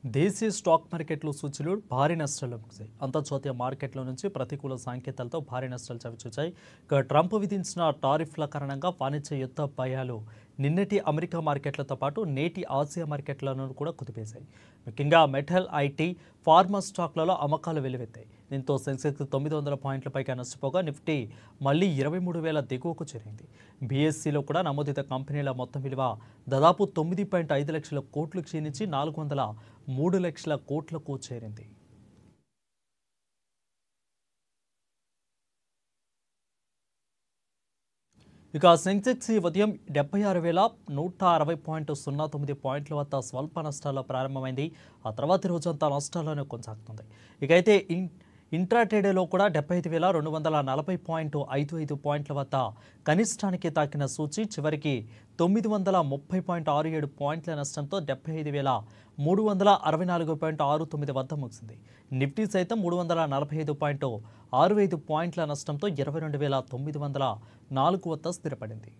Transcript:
దేశీయ స్టాక్ మార్కెట్లు సూచీలు భారీ నష్టాల్లో ముగిశాయి. అంతర్జాతీయ మార్కెట్ల నుంచి ప్రతికూల సంకేతాలతో భారీ నష్టాలు చవిచూచాయి. ఇక ట్రంప్ విధించిన టారిఫ్ల కారణంగా వాణిజ్య యుద్ధ భయాలు నిన్నటి అమెరికా మార్కెట్లతో పాటు నేటి ఆసియా మార్కెట్లను కూడా కుదిపేశాయి. ముఖ్యంగా మెటల్, ఐటీ, ఫార్మా స్టాక్లలో అమ్మకాలు వెల్లువెత్తాయి. దీంతో సెన్సెక్స్ 900 పాయింట్ల పైగా నష్టపోగా నిఫ్టీ మళ్లీ 23,000 దిగువకు చేరింది. బీఎస్సీలో కూడా నమోదిత కంపెనీల మొత్తం విలువ దాదాపు 9.5 లక్షల కోట్లు క్షీణించి 403 లక్షల కోట్లకు చేరింది. ఇక సెన్సెక్స్ ఈ ఉదయం 76,160.09 పాయింట్ల వద్ద స్వల్ప నష్టాల్లో ప్రారంభమైంది. ఆ తర్వాత రోజంతా నష్టాల్లోనే కొనసాగుతుంది. ఇకైతే ఇంట్రాడేలో కూడా 75,240.55 పాయింట్ల వద్ద కనిష్టానికి తాకిన సూచీ చివరికి 930.67 పాయింట్ల నష్టంతో 75,364.69 వద్ద ముగిసింది. నిఫ్టీ సైతం 345.65 పాయింట్ల నష్టంతో 22,904 వద్ద స్థిరపడింది.